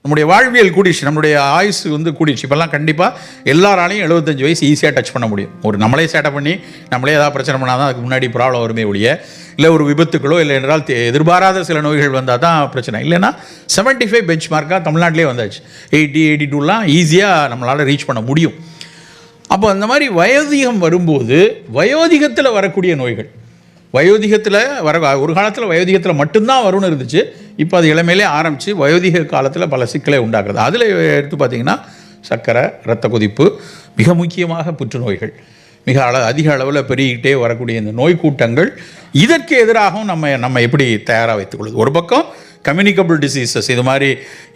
நம்முடைய வாழ்வியல் கூடிடுச்சு, நம்மளுடைய ஆயுசு வந்து கூடிடுச்சு. இப்போல்லாம் கண்டிப்பாக எல்லாராலையும் 75 வயசு ஈஸியாக டச் பண்ண முடியும். ஒரு நம்மளே சேட்டை பண்ணி நம்மளே ஏதாவது பிரச்சனை பண்ணால் தான் அதுக்கு முன்னாடி ப்ராப்ளம் வருமே ஒழிய, இல்லை ஒரு விபத்துக்களோ இல்லை என்றால் எதிர்பாராத சில நோய்கள் வந்தால் தான் பிரச்சனை. இல்லைன்னா 75 பெஞ்ச் மார்க்காக தமிழ்நாட்டிலே வந்தாச்சு. 80, 82லாம் ஈஸியாக நம்மளால் ரீச் பண்ண முடியும். அப்போ அந்த மாதிரி வயோதிகம் வரும்போது வயோதிகத்தில் வரக்கூடிய நோய்கள், வயோதிகத்தில் ஒரு காலத்தில் வயோதிகத்தில் மட்டும்தான் வரும்னு இருந்துச்சு. இப்போ அது இளமையிலே ஆரம்பித்து வயோதிக காலத்தில் பல சிக்கலை உண்டாக்குறது. அதில் எடுத்து பார்த்திங்கன்னா சர்க்கரை, இரத்த கொதிப்பு, மிக முக்கியமாக புற்றுநோய்கள் மிக அதிக அளவில் பெருகிட்டே வரக்கூடிய இந்த நோய் கூட்டங்கள், இதற்கு எதிராகவும் நம்ம எப்படி தயாராக வைத்துக்கொள்வது. ஒரு பக்கம் கம்யூனிகபிள் டிசீசஸ், இது மாதிரி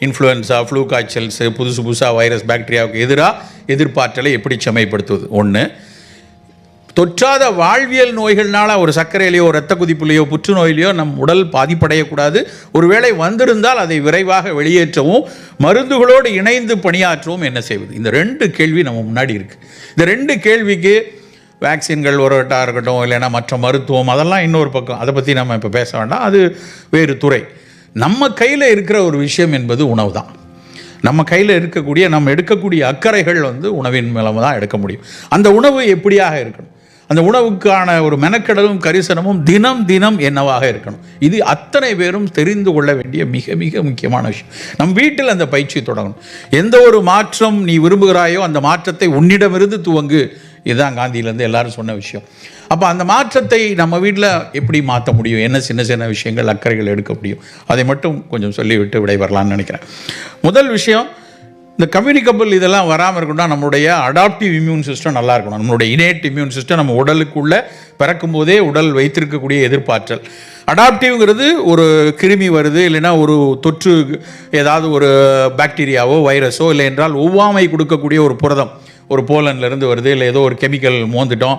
இன்ஃப்ளூயன்ஸா, ஃப்ளூ காய்ச்சல்ஸு, புதுசாக வைரஸ், பாக்டீரியாவுக்கு எதிராக எதிர்ப்பாற்றலை எப்படி செம்மைப்படுத்துவது ஒன்று. தொற்றாத வாழ்வியல் நோய்கள்னால ஒரு சர்க்கரையிலையோ இரத்த கொதிப்புலையோ புற்றுநோயிலையோ நம் உடல் பாதிப்படையக்கூடாது. ஒருவேளை வந்திருந்தால் அதை விரைவாக வெளியேற்றவும் மருந்துகளோடு இணைந்து பணியாற்றவும் என்ன செய்வது? இந்த 2 கேள்வி நம்ம முன்னாடி இருக்குது. இந்த 2 கேள்விக்கு வேக்சின்கள் ஒருவட்டாக இருக்கட்டும், இல்லைன்னா மற்ற மருத்துவம், அதெல்லாம் இன்னொரு பக்கம். அதை பற்றி நம்ம இப்போ பேச வேண்டாம், அது வேறு துறை. நம்ம கையில் இருக்கிற ஒரு விஷயம் என்பது உணவு தான். நம்ம கையில் இருக்கக்கூடிய, நம்ம எடுக்கக்கூடிய அக்கறைகள் வந்து உணவின் மூலமாக தான் எடுக்க முடியும். அந்த உணவு எப்படியாக இருக்கணும், அந்த உணவுக்கான ஒரு மெனக்கெடலும் கரிசனமும் தினம் என்னவாக இருக்கணும், இது அத்தனை பேரும் தெரிந்து கொள்ள வேண்டிய மிக மிக முக்கியமான விஷயம். நம் வீட்டில் அந்த பயிற்சி தொடங்கணும். எந்த ஒரு மாற்றம் நீ விரும்புகிறாயோ அந்த மாற்றத்தை உன்னிடமிருந்து துவங்கு. இதுதான் காந்தியிலேருந்து எல்லாரும் சொன்ன விஷயம். அப்போ அந்த மாற்றத்தை நம்ம வீட்டில் எப்படி மாற்ற முடியும், என்ன சின்ன சின்ன விஷயங்கள், அக்கறைகள் எடுக்க முடியும், அதை மட்டும் கொஞ்சம் சொல்லிவிட்டு விடைபெறலான்னு நினைக்கிறேன். முதல் விஷயம், இந்த கம்யூனிகபிள் இதெல்லாம் வராமல் இருக்கணும்னா நம்மளுடைய அடாப்டிவ் இம்யூன் சிஸ்டம் நல்லா இருக்கணும். நம்மளுடைய இனேட் இம்யூன் சிஸ்டம் நம்ம உடலுக்குள்ளே பிறக்கும் போதே உடல் வைத்திருக்கக்கூடிய எதிர்ப்பாற்றல். அடாப்டிவ்ங்கிறது ஒரு கிருமி வருது, இல்லைன்னா ஒரு தொற்று, ஏதாவது ஒரு பாக்டீரியாவோ வைரஸோ, இல்லை என்றால் ஒவ்வாமை கொடுக்கக்கூடிய ஒரு புரதம் ஒரு போலன்லேருந்து வருது, இல்லை ஏதோ ஒரு கெமிக்கல் மோந்துட்டோம்,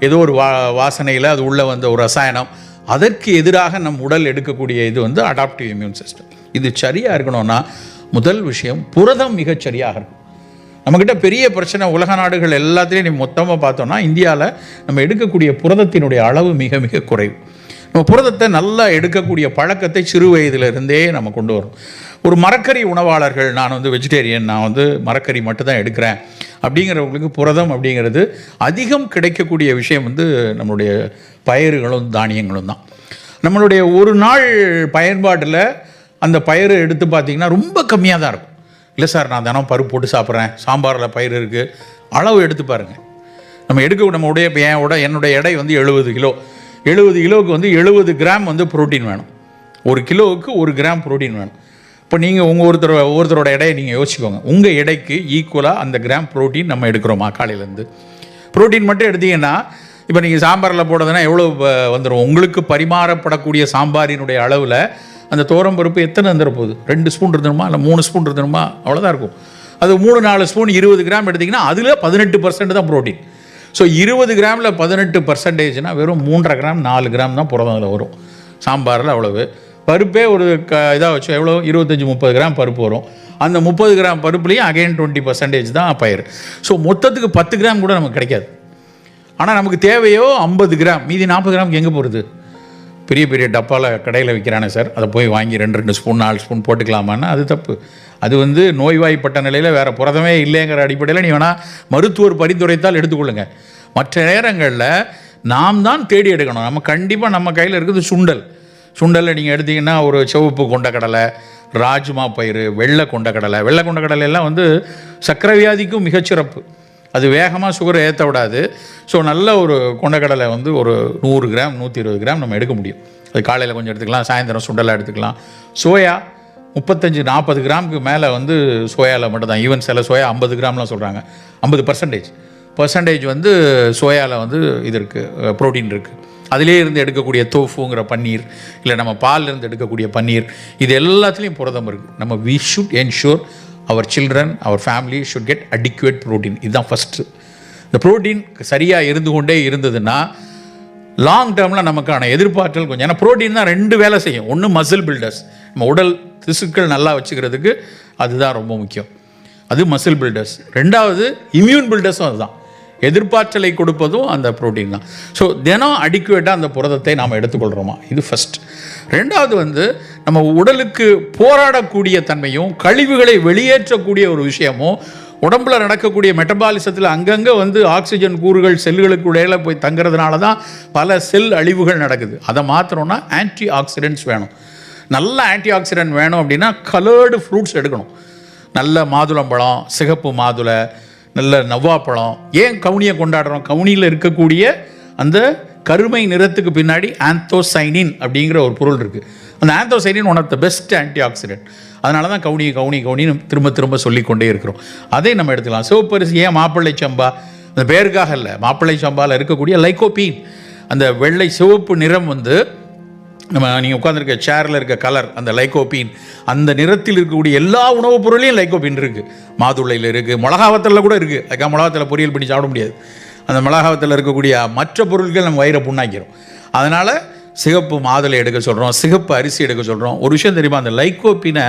ஏதோ ஒரு வாசனையில் அது உள்ளே வந்த ஒரு ரசாயனம், அதற்கு எதிராக நம் உடல் எடுக்கக்கூடிய இது வந்து அடாப்டிவ் இம்யூன் சிஸ்டம். இது சரியாக இருக்கணும்னா முதல் விஷயம் புரதம் மிகச் சரியாக இருக்கும். நம்மக்கிட்ட பெரிய பிரச்சனை உலக நாடுகள் எல்லாத்துலேயும் நீ மொத்தமாக பார்த்தோன்னா இந்தியாவில் நம்ம எடுக்கக்கூடிய புரதத்தினுடைய அளவு மிக மிக குறைவு. நம்ம புரதத்தை நல்லா எடுக்கக்கூடிய பழக்கத்தை சிறு வயதிலிருந்தே நம்ம கொண்டு வரோம். ஒரு மரக்கறி உணவாளர்கள், நான் வந்து வெஜிடேரியன், நான் வந்து மரக்கறி மட்டும்தான் எடுக்கிறேன் அப்படிங்கிறவங்களுக்கு புரதம் அப்படிங்கிறது அதிகம் கிடைக்கக்கூடிய விஷயம் வந்து நம்மளுடைய பயிர்களும் தானியங்களும் தான். நம்மளுடைய ஒரு நாள் பயன்பாட்டில் அந்த பயிர் எடுத்து பார்த்திங்கன்னா ரொம்ப கம்மியாக தான் இருக்கும். இல்லை சார், நான் தினம் பருப்பு போட்டு சாப்பிட்றேன், சாம்பாரில் பயிர் இருக்குது, அளவு எடுத்து பாருங்கள். நம்மளுடைய என்னுடைய எடை வந்து 70 கிலோ. 70 கிலோவுக்கு வந்து 70 கிராம் வந்து புரோட்டீன் வேணும். 1 கிலோவுக்கு 1 கிராம் புரோட்டீன் வேணும். இப்போ நீங்கள் ஒவ்வொருத்தரோட எடையை நீங்கள் யோசிச்சுக்கோங்க. உங்கள் எடைக்கு ஈக்குவலாக அந்த கிராம் புரோட்டீன் நம்ம எடுக்கிறோமா காலையிலேருந்து? புரோட்டீன் மட்டும் எடுத்தீங்கன்னா இப்போ நீங்கள் சாம்பாரில் போடுறதுன்னா எவ்வளோ வந்துடும்? உங்களுக்கு பரிமாறப்படக்கூடிய சாம்பாரினுடைய அளவில் அந்த தோரம் பருப்பு எத்தனை வந்துட 2 ஸ்பூன் இருந்தணுமா, இல்லை 3 ஸ்பூன் இருந்தணுமா, அவ்வளோதான் இருக்கும். அது 3-4 ஸ்பூன் 20 கிராம் எடுத்திங்கன்னா அதில் 18% தான் புரோட்டீன். ஸோ 20 கிராமில் 18%னா வெறும் 3.5 கிராம் 4 கிராம் தான் புரதம் அதில் வரும். சாம்பாரில் அவ்வளவு. பருப்பே ஒரு இதாக வச்சு எவ்வளோ 25-30 கிராம் பருப்பு வரும். அந்த 30 கிராம் பருப்புலேயும் அகைன் 20% தான் பயிர். ஸோ மொத்தத்துக்கு 10 கிராம் கூட நமக்கு கிடைக்காது. ஆனால் நமக்கு தேவையோ 50 கிராம், மீதி 40 கிராமுக்கு எங்கே போகிறது? பெரிய பெரிய டப்பாவில் கடையில் விற்கிறானே சார், அதை போய் வாங்கி 2 ஸ்பூன் 4 ஸ்பூன் போட்டுக்கலாமான்னா அது தப்பு. அது வந்து நோய்வாய்ப்பட்ட நிலையில் வேறு புரதமே இல்லைங்கிற அடிப்படையில் நீ வேணால் மருத்துவர் பரிந்துரைத்தால் எடுத்துக்கொள்ளுங்க. மற்ற நேரங்களில் நாம் தான் தேடி எடுக்கணும். நம்ம கண்டிப்பாக நம்ம கையில் இருக்குது சுண்டலில் நீங்கள் எடுத்திங்கன்னா ஒரு சிவப்பு கொண்டக்கடலை, ராஜ்மா பயிறு, வெள்ளை கொண்டக்கடலை எல்லாம் வந்து சர்க்கரை வியாதிக்கும் மிகச்சிறப்பு. அது வேகமாக சுகரை ஏற்ற விடாது. ஸோ நல்ல ஒரு கொண்டக்கடலை வந்து ஒரு 100 கிராம் 120 கிராம் நம்ம எடுக்க முடியும். அது காலையில் கொஞ்சம் எடுத்துக்கலாம், சாயந்தரம் சுண்டலாக எடுத்துக்கலாம். சோயா 35-40 கிராமுக்கு மேலே வந்து சோயாவில் மட்டும்தான். ஈவன் சில சோயா 50 கிராம்லாம் சொல்கிறாங்க. 50% வந்து சோயாவில் வந்து இது இருக்குது, ப்ரோட்டீன் இருக்குது. அதிலே இருந்து எடுக்கக்கூடிய தோஃபுங்கிற பன்னீர், இல்லை நம்ம பாலிலிருந்து எடுக்கக்கூடிய பன்னீர், இது எல்லாத்துலேயும் புரதம் இருக்குது. நம்ம we should ensure our children, our family should get adequate protein. இதுதான் ஃபஸ்ட்டு. இந்த ப்ரோட்டீன் சரியாக இருந்து கொண்டே இருந்ததுன்னா லாங் டேர்மில் நமக்கான எதிர்பார்த்தல் கொஞ்சம். ஏன்னா ப்ரோட்டீன் தான் 2 வேலை செய்யும். ஒன்று மசில் பில்டர்ஸ், நம்ம உடல் திசுக்கள் நல்லா வச்சுக்கிறதுக்கு அதுதான் ரொம்ப முக்கியம், அது மசில் பில்டர்ஸ். 2வது இம்யூன் பில்டர்ஸும் அதுதான். எதிர்ப்பாற்றலை கொடுப்பதும் அந்த புரோட்டீன் தான். ஸோ தினம் அடிக்குவேட்டாக அந்த புரதத்தை நாம் எடுத்துக்கொள்கிறோமா, இது ஃபஸ்ட். ரெண்டாவது வந்து நம்ம உடலுக்கு போராடக்கூடிய தன்மையும் கழிவுகளை வெளியேற்றக்கூடிய ஒரு விஷயமும் உடம்புல நடக்கக்கூடிய மெட்டபாலிசத்தில் அங்கங்கே வந்து ஆக்சிஜன் கூறுகள் செல்லுகளுக்கு இடையில போய் தங்குறதுனால தான் பல செல் அழிவுகள் நடக்குது. அதை மாற்றணும்னா ஆன்டி ஆக்சிடென்ட்ஸ் வேணும். நல்ல ஆன்டி ஆக்சிடென்ட் வேணும் அப்படின்னா கலர்டு ஃப்ரூட்ஸ் எடுக்கணும். நல்ல மாதுளம்பழம், சிகப்பு மாதுளை, நல்ல நவ்வாப்பழம். ஏன் கவுனியை கொண்டாடுறோம்? கவுனியில் இருக்கக்கூடிய அந்த கருமை நிறத்துக்கு பின்னாடி ஆந்தோசைனின் அப்படிங்கிற ஒரு பொருள் இருக்குது. அந்த anthocyanin one of the best antioxidant. அதனால தான் கவுனின்னு திரும்ப திரும்ப சொல்லிக்கொண்டே இருக்கிறோம். அதை நம்ம எடுத்துக்கலாம். சிவப்பரிசி ஏன் மாப்பிள்ளை சம்பா? அந்த பேருக்காக இல்லை, மாப்பிள்ளை சம்பாவில் இருக்கக்கூடிய லைகோபீன், அந்த வெள்ளை சிவப்பு நிறம் வந்து நம்ம நீங்கள் உட்காந்துருக்க சேரில் இருக்க கலர், அந்த லைகோபீன், அந்த நிறத்தில் இருக்கக்கூடிய எல்லா உணவுப் பொருளையும் லைகோபீன் இருக்குது. மாதுளையில் இருக்குது, மிளகாவத்தில் கூட இருக்குது. அதுக்காக மிளகாத்தில் பொரியல் பண்ணி சாப்பிட முடியாது. அந்த மிளகாவத்தில் இருக்கக்கூடிய மற்ற பொருட்கள் நம்ம வயிறை புண்ணாக்கிறோம். அதனால் சிகப்பு மாதுளை எடுக்க சொல்கிறோம், சிகப்பு அரிசி எடுக்க சொல்கிறோம். ஒரு விஷயம் தெரியுமா, அந்த லைகோபீனை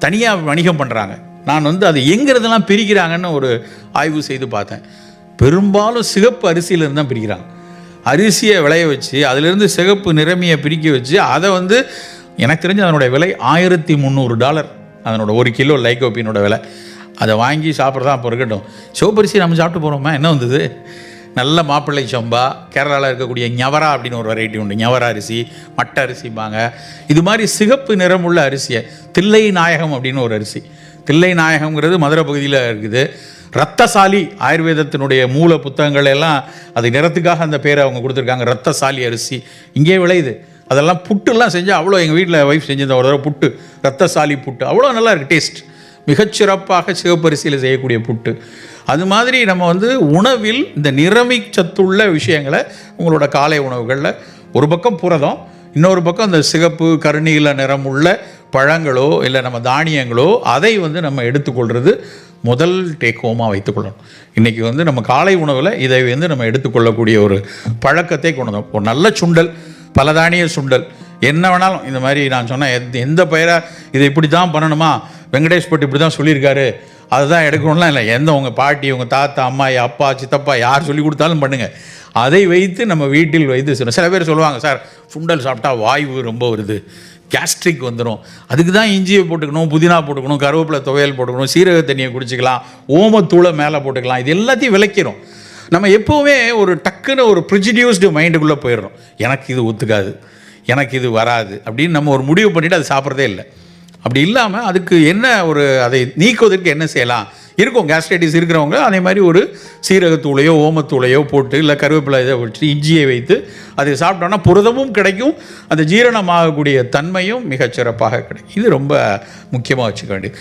தனியாக வணிகம் பண்ணுறாங்க. நான் வந்து அது எங்கிறதெல்லாம் பிரிக்கிறாங்கன்னு ஒரு ஆய்வு செய்து பார்த்தேன். பெரும்பாலும் சிகப்பு அரிசியிலேருந்து தான் பிரிக்கிறாங்க. அரிசியை விளைய வச்சு அதிலிருந்து சிகப்பு நிறமியை பிரிக்க வச்சு அதை வந்து எனக்கு தெரிஞ்சு அதனுடைய விலை $1300 அதனோட 1 கிலோ லைகோபீனோட விலை. அதை வாங்கி சாப்பிட்றதா அப்போ இருக்கட்டும். சிவப்பரிசி நம்ம சாப்பிட்டு போகிறோமா, என்ன வந்தது? நல்ல மாப்பிள்ளை சம்பா, கேரளாவில் இருக்கக்கூடிய ஞவரா அப்படின்னு ஒரு வெரைட்டி உண்டு, ஞவரா அரிசி, மட்டை அரிசிம்பாங்க. இது மாதிரி சிகப்பு நிறமுள்ள அரிசியை, தில்லை நாயகம் அப்படின்னு ஒரு அரிசி, தில்லை நாயகம்ங்கிறது மதுரை பகுதியில் இருக்குது. ரத்தசாலி, ஆயுர்வேதத்தினுடைய மூல புத்தகங்கள் எல்லாம் அது நிறத்துக்காக அந்த பேரை அவங்க கொடுத்துருக்காங்க, ரத்தசாலி அரிசி. இங்கே விளையுது. அதெல்லாம் புட்டுலாம் செஞ்சால் அவ்வளோ, எங்கள் வீட்டில் ஒய்ஃப் செஞ்சிருந்த ஒரு தடவை புட்டு, ரத்தசாலி புட்டு, அவ்வளோ நல்லா இருக்குது டேஸ்ட். மிகச்சிறப்பாக சிவப்பரிசியில் செய்யக்கூடிய புட்டு. அது மாதிரி நம்ம வந்து உணவில் இந்த நிறமி சத்துள்ள விஷயங்களை உங்களோட காலை உணவுகளில் ஒரு பக்கம் புரதம், இன்னொரு பக்கம் அந்த சிகப்பு கருநீல நிறமுள்ள பழங்களோ இல்லை நம்ம தானியங்களோ அதை வந்து நம்ம எடுத்துக்கொள்வது முதல் டேக் ஹோமாக வைத்துக்கொள்ளணும். இன்றைக்கி வந்து நம்ம காலை உணவில் இதை வந்து நம்ம எடுத்துக்கொள்ளக்கூடிய ஒரு பழக்கத்தை கொண்டு வந்தோம். ஒரு நல்ல சுண்டல், பல தானிய சுண்டல், என்ன வேணாலும் இந்த மாதிரி நான் சொன்னேன், எந்த பயிராக இதை இப்படி தான் பண்ணணுமா, வெங்கடேஷ் பட்டு இப்படி தான் சொல்லியிருக்காரு அதுதான் எடுக்கணும்லாம் இல்லை. எந்த உங்கள் பாட்டி, உங்கள் தாத்தா, அம்மா, அப்பா, சித்தப்பா யார் சொல்லி கொடுத்தாலும் பண்ணுங்கள். அதை வைத்து நம்ம வீட்டில் வைத்து செய்யணும். சில பேர் சொல்லுவாங்க, சார் சுண்டல் சாப்பிட்டா வாய்வு ரொம்ப வருது, கேஸ்ட்ரிக் வந்துடும், அதுக்கு தான் இஞ்சியை போட்டுக்கணும், புதினா போட்டுக்கணும், கருவேப்பிலை துவையல் போட்டுக்கணும், சீரக தண்ணியை குடிச்சிக்கலாம், ஓமத்தூளை மேலே போட்டுக்கலாம். இது எல்லாத்தையும் விளக்கிறோம். நம்ம எப்போவுமே ஒரு டக்குன்னு ஒரு ப்ரிஜிடியூஸ்டு மைண்டுக்குள்ளே போயிடுறோம். எனக்கு இது ஒத்துக்காது, எனக்கு இது வராது அப்படின்னு நம்ம ஒரு முடிவு பண்ணிவிட்டு அது சாப்பிட்றதே இல்லை. அப்படி இல்லாமல் அதுக்கு என்ன ஒரு அதை நீக்குவதற்கு என்ன செய்யலாம் இருக்கும். கேஸ்ட்ரைட்டிஸ் இருக்கிறவங்க அதே மாதிரி ஒரு சீரகத்தூளையோ ஓமத்தூளையோ போட்டு இல்லை கருவேப்பிலை இதை வச்சு இஞ்சியை வைத்து அதை சாப்பிட்டோன்னா புரதமும் கிடைக்கும், அந்த ஜீரணமாகக்கூடிய தன்மையும் மிகச்சிறப்பாக கிடைக்கும். இது ரொம்ப முக்கியமாக வச்சுக்க வேண்டியது.